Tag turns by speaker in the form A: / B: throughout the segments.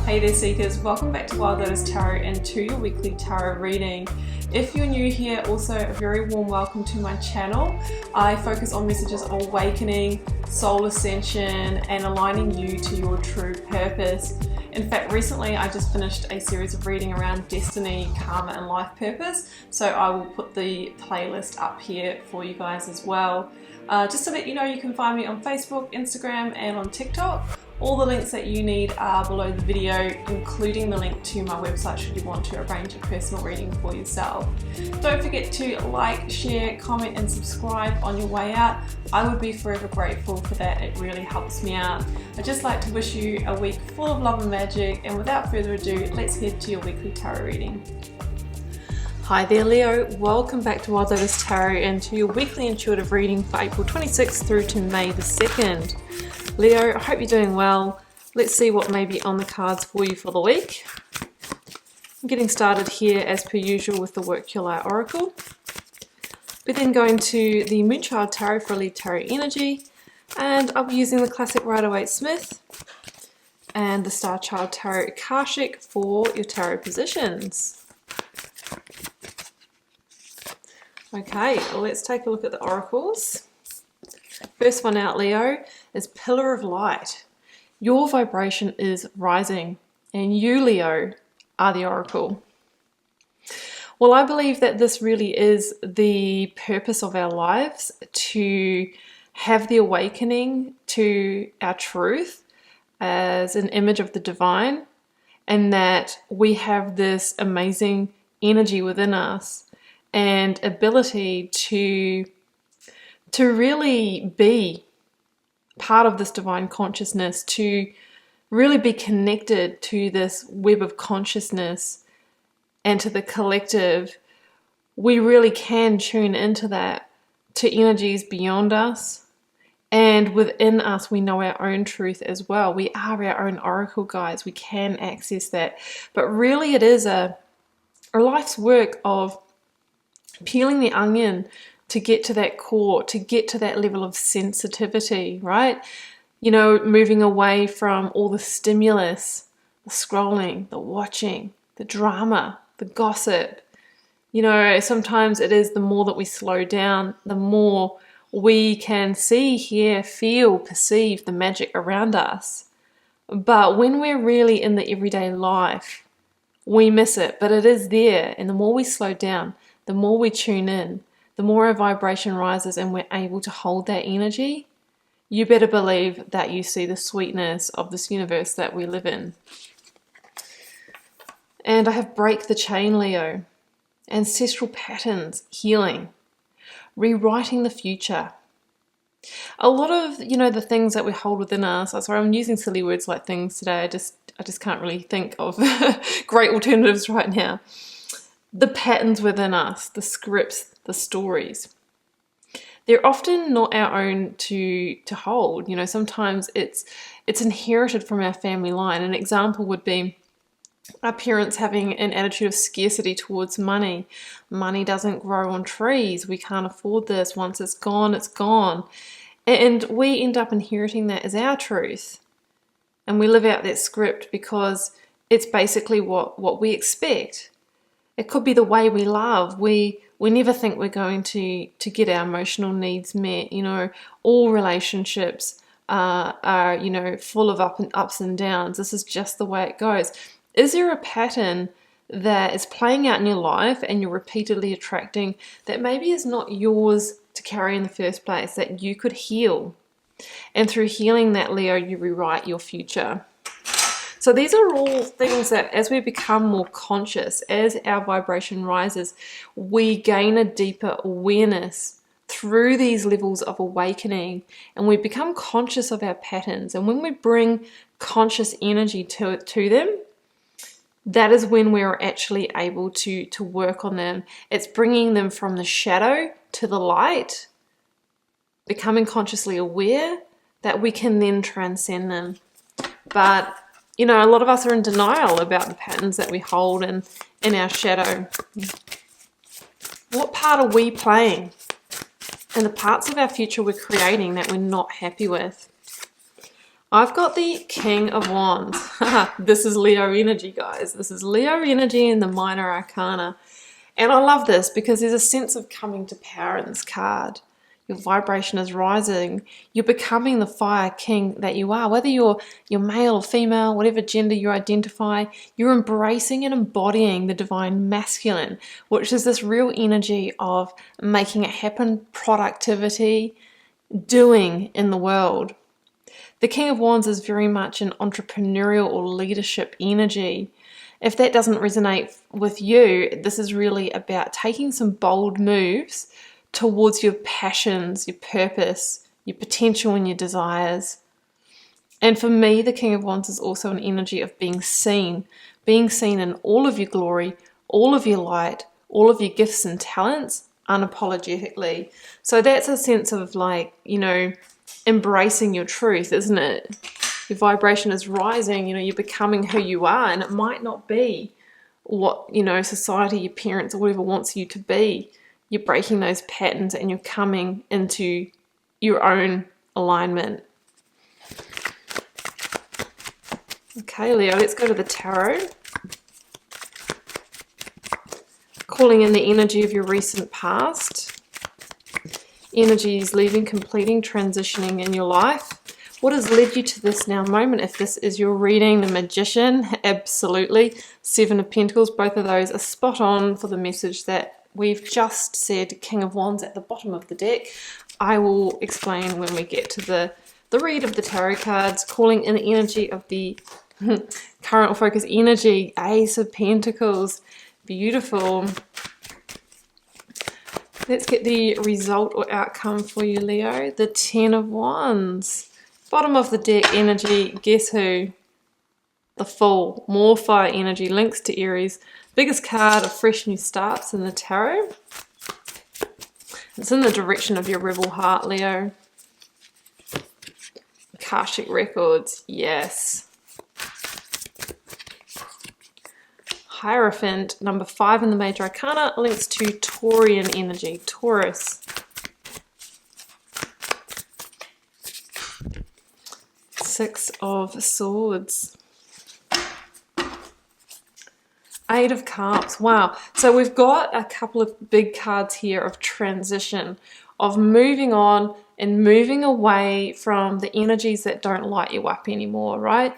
A: Hey there seekers, welcome back to Wild Lotus Tarot and to your weekly tarot reading. If you're new here, also a very warm welcome to my channel. I focus on messages of awakening, soul ascension and aligning you to your true purpose. In fact, recently I just finished a series of reading around destiny, karma and life purpose, so I will put the playlist up here for you guys as well. Just to let you know, you can find me on Facebook, Instagram and on TikTok. All the links that you need are below the video, including the link to my website should you want to arrange a personal reading for yourself. Don't forget to like, share, comment and subscribe on your way out. I would be forever grateful for that. It really helps me out. I'd just like to wish you a week full of love and magic, and without further ado, let's head to your weekly tarot reading. Hi there Leo, welcome back to Wild Lotus Tarot and to your weekly intuitive reading for April 26th through to May the 2nd. Leo, I hope you're doing well. Let's see what may be on the cards for you for the week. I'm getting started here as per usual with the Work Your Light Oracle. We're then going to the Moonchild Tarot for lead tarot energy, and I'll be using the classic Rider-Waite-Smith and the Star Child Tarot Akashic for your tarot positions. Okay, let's take a look at the oracles. First one out, Leo, is Pillar of Light. Your vibration is rising, and you, Leo, are the oracle. Well, I believe that this really is the purpose of our lives, to have the awakening to our truth as an image of the divine, and that we have this amazing energy within us and ability to really be part of this divine consciousness, to really be connected to this web of consciousness and to the collective. We really can tune into that, to energies beyond us, and within us we know our own truth as well. We are our own oracle, guys. We can access that, but really it is a life's work of peeling the onion to get to that core, to get to that level of sensitivity, right? You know, moving away from all the stimulus, the scrolling, the watching, the drama, the gossip. You know, sometimes it is the more that we slow down, the more we can see, hear, feel, perceive the magic around us. But when we're really in the everyday life, we miss it, but it is there. And the more we slow down, the more we tune in, the more our vibration rises and we're able to hold that energy, you better believe that you see the sweetness of this universe that we live in. And I have Break the Chain, Leo. Ancestral patterns, healing, rewriting the future. A lot of, the things that we hold within us, sorry, I'm using silly words like things today, I just can't really think of great alternatives right now. The patterns within us, the scripts, the stories, they're often not our own to hold. Sometimes it's inherited from our family line. An example would be our parents having an attitude of scarcity towards money. Money doesn't grow on trees. We can't afford this. Once it's gone, it's gone. And we end up inheriting that as our truth. And we live out that script because it's basically what we expect. It could be the way we love. We never think we're going to get our emotional needs met. All relationships are full of ups and downs. This is just the way it goes. Is there a pattern that is playing out in your life and you're repeatedly attracting that maybe is not yours to carry in the first place, that you could heal? And through healing that, Leo, you rewrite your future. So these are all things that as we become more conscious, as our vibration rises, we gain a deeper awareness through these levels of awakening, and we become conscious of our patterns. And when we bring conscious energy to them, that is when we're actually able to work on them. It's bringing them from the shadow to the light, becoming consciously aware that we can then transcend them. But a lot of us are in denial about the patterns that we hold in our shadow. What part are we playing in the parts of our future we're creating that we're not happy with? I've got the King of Wands. This is Leo energy, guys. This is Leo energy in the Minor Arcana. And I love this because there's a sense of coming to power in this card. Your vibration is rising. You're becoming the fire king that you are. Whether you're male or female, whatever gender you identify, you're embracing and embodying the divine masculine, which is this real energy of making it happen, productivity, doing in the world. The King of Wands is very much an entrepreneurial or leadership energy. If that doesn't resonate with you, this is really about taking some bold moves towards your passions, your purpose, your potential and your desires. And for me, the King of Wands is also an energy of being seen in all of your glory, all of your light, all of your gifts and talents, unapologetically. So that's a sense of like, you know, embracing your truth, isn't it? Your vibration is rising, you know, you're becoming who you are, and it might not be what, you know, society, your parents or whatever wants you to be. You're breaking those patterns and you're coming into your own alignment. Okay, Leo, let's go to the tarot. Calling in the energy of your recent past. Energies leaving, completing, transitioning in your life. What has led you to this now moment? If this is your reading, the Magician, absolutely. Seven of Pentacles, both of those are spot on for the message that we've just said. King of Wands at the bottom of the deck. I will explain when we get to the read of the tarot cards. Calling in the energy of the current or focus energy. Ace of Pentacles. Beautiful. Let's get the result or outcome for you, Leo. The Ten of Wands. Bottom of the deck energy, guess who? The Fool. More fire energy, links to Aries. Biggest card of fresh new starts in the tarot. It's in the direction of your rebel heart, Leo. Akashic records, yes. Hierophant, number 5 in the Major Arcana, links to Taurian energy, Taurus. Six of Swords. Eight of Cups. Wow. So we've got a couple of big cards here of transition, of moving on and moving away from the energies that don't light you up anymore, right?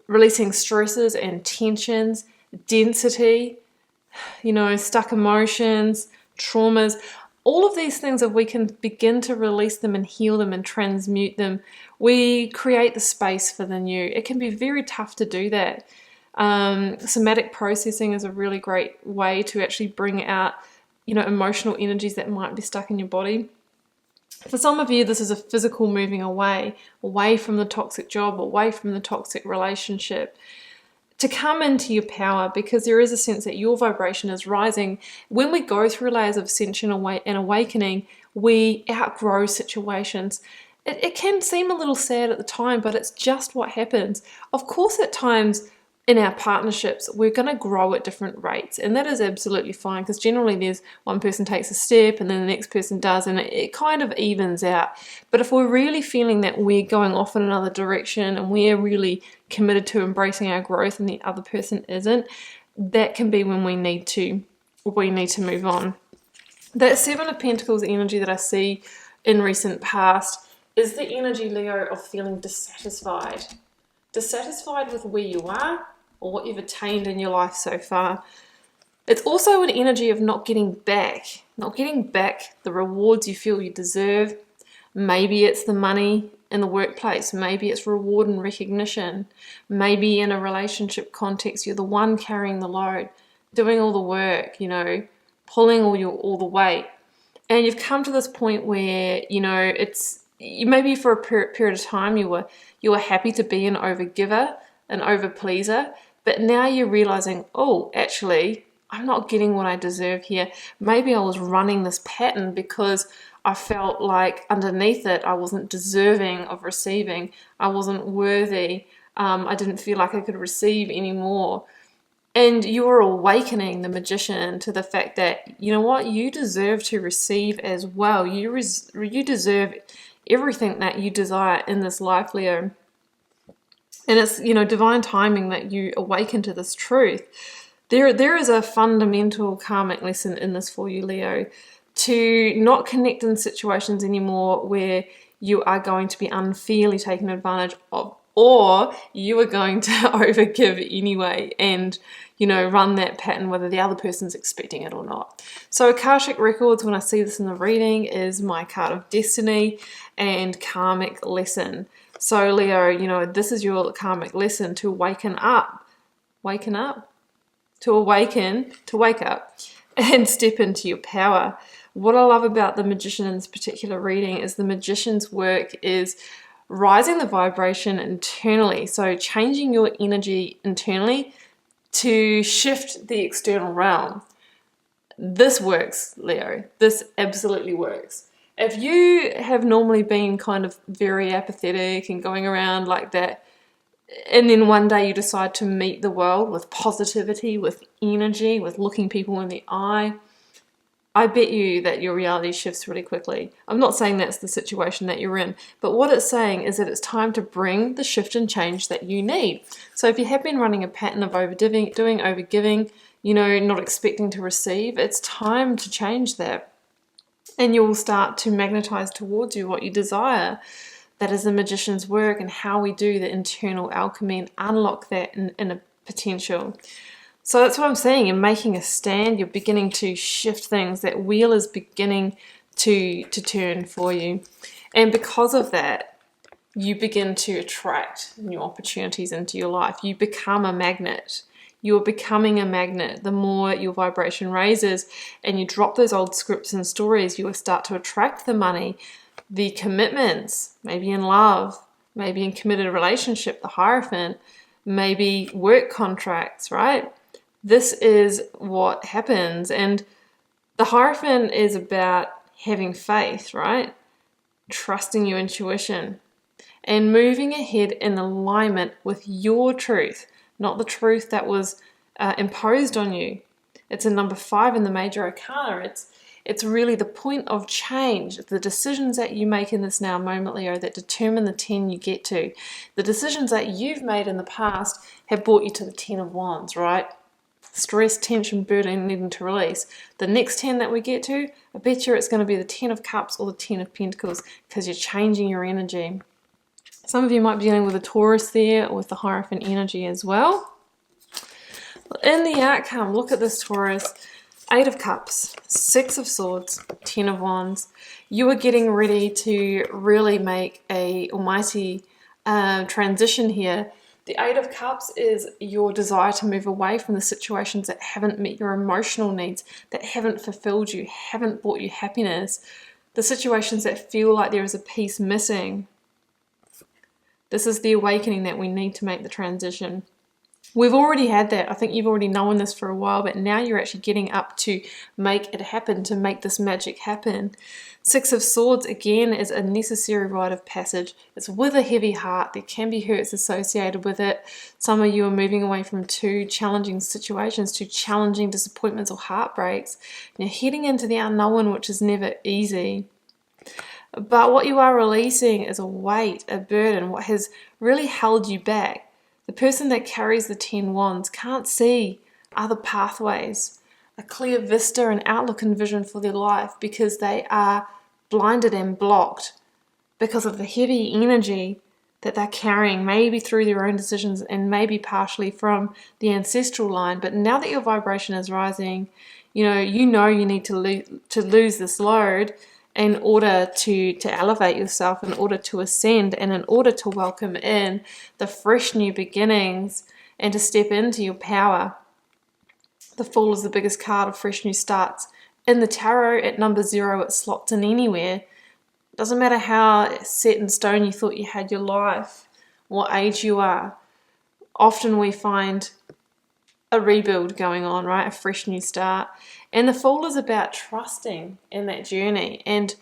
A: Releasing stresses and tensions, density, you know, stuck emotions, traumas, all of these things, if we can begin to release them and heal them and transmute them, we create the space for the new. It can be very tough to do that. Somatic processing is a really great way to actually bring out, you know, emotional energies that might be stuck in your body. For some of you, this is a physical moving away from the toxic job, away from the toxic relationship, to come into your power, because there is a sense that your vibration is rising. When we go through layers of ascension and awakening, we outgrow situations. It can seem a little sad at the time, but it's just what happens. Of course, at times in our partnerships, we're going to grow at different rates, and that is absolutely fine, because generally there's one person takes a step and then the next person does, and it kind of evens out. But if we're really feeling that we're going off in another direction and we're really committed to embracing our growth and the other person isn't, that can be when we need to move on. That Seven of Pentacles energy that I see in recent past is the energy, Leo, of feeling dissatisfied. Dissatisfied with where you are or what you've attained in your life so far. It's also an energy of not getting back the rewards you feel you deserve. Maybe it's the money in the workplace. Maybe it's reward and recognition. Maybe in a relationship context, you're the one carrying the load, doing all the work, you know, pulling all the weight. And you've come to this point where, you know, maybe for a period of time you were happy to be an overgiver, an overpleaser, but now you're realizing, oh, actually, I'm not getting what I deserve here. Maybe I was running this pattern because I felt like underneath it I wasn't deserving of receiving. I wasn't worthy. I didn't feel like I could receive anymore. And you're awakening the Magician to the fact that, you know what, you deserve to receive as well. You deserve everything that you desire in this life, Leo. And it's, you know, divine timing that you awaken to this truth. There is a fundamental karmic lesson in this for you, Leo, to not connect in situations anymore where you are going to be unfairly taken advantage of, or you are going to overgive anyway and, you know, run that pattern whether the other person's expecting it or not. So Akashic Records, when I see this in the reading, is my card of destiny and karmic lesson. So Leo, you know, this is your karmic lesson to waken up, to awaken, to wake up and step into your power. What I love about the Magician in this particular reading is the Magician's work is rising the vibration internally. So changing your energy internally to shift the external realm. This works, Leo. This absolutely works. If you have normally been kind of very apathetic and going around like that, and then one day you decide to meet the world with positivity, with energy, with looking people in the eye, I bet you that your reality shifts really quickly. I'm not saying that's the situation that you're in, but what it's saying is that it's time to bring the shift and change that you need. So if you have been running a pattern of overgiving, you know, not expecting to receive, it's time to change that. And you will start to magnetize towards you what you desire. That is the Magician's work and how we do the internal alchemy and unlock that inner potential. So that's what I'm saying. You're making a stand. You're beginning to shift things. That wheel is beginning to turn for you. And because of that, you begin to attract new opportunities into your life. You become a magnet. You're becoming a magnet. The more your vibration raises and you drop those old scripts and stories, you will start to attract the money, the commitments, maybe in love, maybe in committed relationship, the Hierophant, maybe work contracts, right? This is what happens. And the Hierophant is about having faith, right? Trusting your intuition and moving ahead in alignment with your truth, not the truth that was imposed on you. It's a number 5 in the Major Arcana. It's really the point of change, the decisions that you make in this now moment, Leo, that determine the 10 you get to. The decisions that you've made in the past have brought you to the 10 of Wands, right? Stress, tension, burden, needing to release. The next 10 that we get to, I bet you it's going to be the 10 of Cups or the 10 of Pentacles, because you're changing your energy. Some of you might be dealing with a Taurus there, or with the Hierophant energy as well. In the outcome, look at this Taurus. 8 of Cups, 6 of Swords, 10 of Wands. You are getting ready to really make a almighty transition here. The 8 of Cups is your desire to move away from the situations that haven't met your emotional needs, that haven't fulfilled you, haven't brought you happiness. The situations that feel like there is a piece missing. This is the awakening that we need to make the transition. We've already had that. I think you've already known this for a while, but now you're actually getting up to make it happen, to make this magic happen. 6 of Swords, again, is a necessary rite of passage. It's with a heavy heart. There can be hurts associated with it. Some of you are moving away from 2 challenging situations, 2 challenging disappointments or heartbreaks. And you're heading into the unknown, which is never easy. But what you are releasing is a weight, a burden, what has really held you back. The person that carries the 10 Wands can't see other pathways, a clear vista and outlook and vision for their life, because they are blinded and blocked because of the heavy energy that they're carrying, maybe through their own decisions and maybe partially from the ancestral line. But now that your vibration is rising, you need to lose this load in order to elevate yourself, in order to ascend, and in order to welcome in the fresh new beginnings and to step into your power. The Fool is the biggest card of fresh new starts. In the tarot, at number 0, it slots in anywhere. Doesn't matter how set in stone you thought you had your life, what age you are. Often we find a rebuild going on, right? A fresh new start. And the Fool is about trusting in that journey and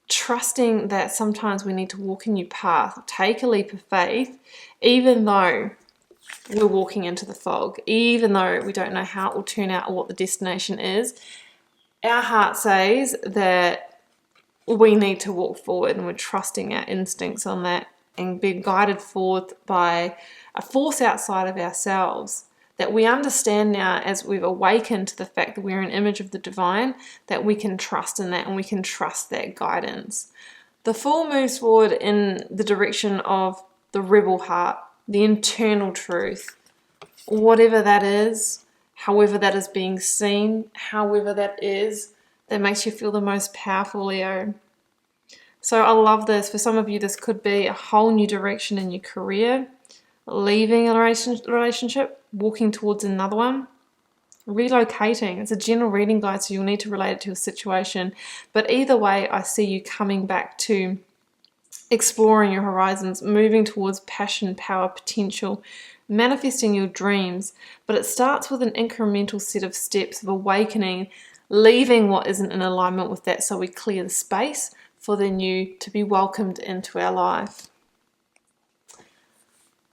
A: trusting that sometimes we need to walk a new path, take a leap of faith, even though we're walking into the fog, even though we don't know how it will turn out or what the destination is. Our heart says that we need to walk forward, and we're trusting our instincts on that. and being guided forth by a force outside of ourselves that we understand now as we've awakened to the fact that we're an image of the divine, that we can trust in that and we can trust that guidance. The Fool moves forward in the direction of the rebel heart, the internal truth, whatever that is, however that is being seen, however that is, that makes you feel the most powerful, Leo. So I love this. For some of you, this could be a whole new direction in your career, leaving a relationship, walking towards another one, relocating. It's a general reading, guide, so you'll need to relate it to a situation. But either way, I see you coming back to exploring your horizons, moving towards passion, power, potential, manifesting your dreams. But it starts with an incremental set of steps of awakening, leaving what isn't in alignment with that, so we clear the space for the new to be welcomed into our life.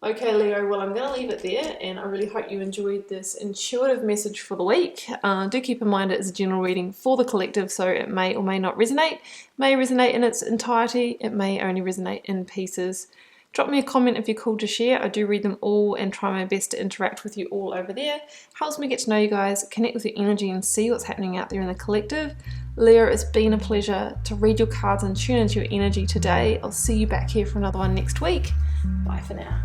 A: Okay, Leo, well, I'm going to leave it there, and I really hope you enjoyed this intuitive message for the week. Do keep in mind it is a general reading for the collective, so it may or may not resonate. It may resonate in its entirety. It may only resonate in pieces. Drop me a comment if you're called to share. I do read them all and try my best to interact with you all over there. Helps me get to know you guys, connect with your energy, and see what's happening out there in the collective. Leo, it's been a pleasure to read your cards and tune into your energy today. I'll see you back here for another one next week. Bye for now.